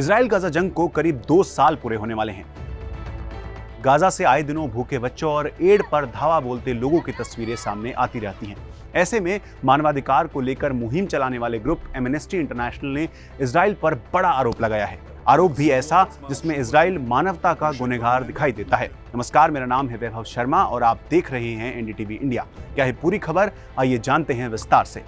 Israel Gaza जंग को करीब 2 साल पूरे होने वाले हैं। गाजा से आए दिनों भूखे बच्चों और एड पर धावा बोलते लोगों की तस्वीरें सामने आती रहती हैं। ऐसे में मानवाधिकार को लेकर मुहिम चलाने वाले ग्रुप एमनेस्टी इंटरनेशनल ने इजराइल पर बड़ा आरोप लगाया है। आरोप भी ऐसा जिसमें इजराइल मानवता का गुनहगार दिखाई देता है। नमस्कार, मेरा नाम है वैभव शर्मा और आप देख रहे हैं एनडीटीवी इंडिया। क्या है पूरी खबर, आइए जानते हैं विस्तार से।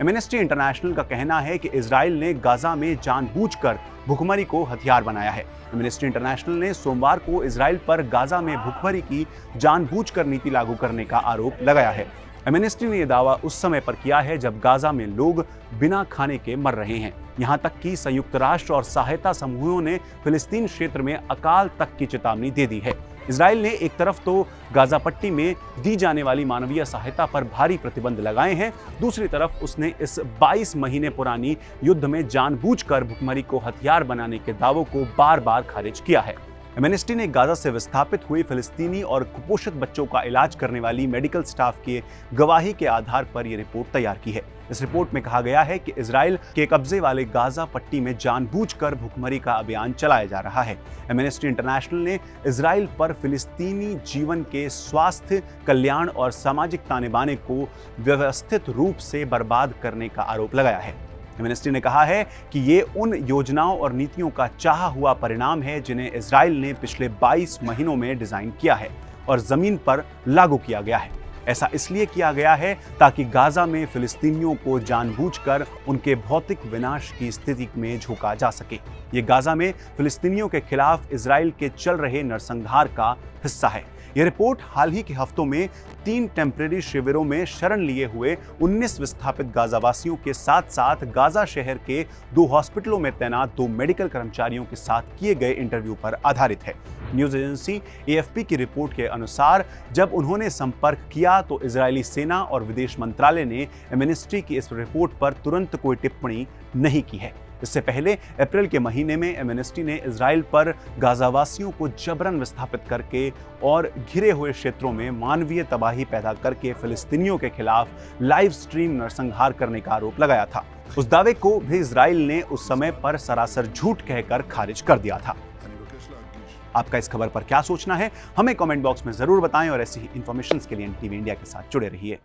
एमनेस्टी इंटरनेशनल का कहना है कि इजराइल ने गाजा में जानबूझकर भुखमरी को हथियार बनाया है। एमनेस्टी इंटरनेशनल ने सोमवार को इजराइल पर गाजा में भुखमरी की जानबूझकर नीति लागू करने का आरोप लगाया है। एमनेस्टी ने यह दावा उस समय पर किया है जब गाजा में लोग बिना खाने के मर रहे हैं। यहां तक कि संयुक्त राष्ट्र और सहायता समूहों ने फिलिस्तीन क्षेत्र में अकाल तक की चेतावनी दे दी है। इजराइल ने एक तरफ तो गाजा पट्टी में दी जाने वाली मानवीय सहायता पर भारी प्रतिबंध लगाए हैं, दूसरी तरफ उसने इस 22 महीने पुरानी युद्ध में जानबूझकर भुखमरी को हथियार बनाने के दावों को बार बार खारिज किया है। एमनेस्टी ने गाजा से विस्थापित हुए फिलिस्तीनी और कुपोषित बच्चों का इलाज करने वाली मेडिकल स्टाफ की गवाही के आधार पर यह रिपोर्ट तैयार की है। इस रिपोर्ट में कहा गया है कि इजराइल के कब्जे वाले गाजा पट्टी में जानबूझकर भुखमरी का अभियान चलाया जा रहा है। एमनेस्टी इंटरनेशनल ने इजराइल पर फिलिस्तीनी जीवन के स्वास्थ्य, कल्याण और सामाजिक ताने बाने को व्यवस्थित रूप से बर्बाद करने का आरोप लगाया है। एमनेस्टी ने कहा है कि ये उन योजनाओं और नीतियों का चाहा हुआ परिणाम है जिन्हें इजराइल ने पिछले 22 महीनों में डिजाइन किया है और जमीन पर लागू किया गया है। ऐसा इसलिए किया गया है ताकि गाजा में फिलिस्तीनियों को जानबूझकर उनके भौतिक विनाश की स्थिति में झोंका जा सके। ये गाजा में फिलिस्तीनियों के खिलाफ इजराइल के चल रहे नरसंहार का हिस्सा है। यह रिपोर्ट हाल ही के हफ्तों में 3 टेम्परेरी शिविरों में शरण लिए हुए 19 विस्थापित गाजावासियों के साथ साथ गाजा शहर के 2 हॉस्पिटलों में तैनात 2 मेडिकल कर्मचारियों के साथ किए गए इंटरव्यू पर आधारित है। न्यूज एजेंसी एएफपी की रिपोर्ट के अनुसार जब उन्होंने संपर्क किया तो इजरायली सेना और विदेश मंत्रालय ने एमनेस्टी की इस रिपोर्ट पर तुरंत कोई टिप्पणी नहीं की है। इससे पहले अप्रैल के महीने में एमनेस्टी ने इजराइल पर गाजावासियों को जबरन विस्थापित करके और घिरे हुए क्षेत्रों में मानवीय तबाही पैदा करके फिलिस्तीनियों के खिलाफ लाइव स्ट्रीम नरसंहार करने का आरोप लगाया था। उस दावे को भी इजराइल ने उस समय पर सरासर झूठ कहकर खारिज कर दिया था। आपका इस खबर पर क्या सोचना है, हमें कमेंट बॉक्स में जरूर बताएं और ऐसी ही इंफॉर्मेशन के लिए एनडीटीवी इंडिया के साथ जुड़े रहिए।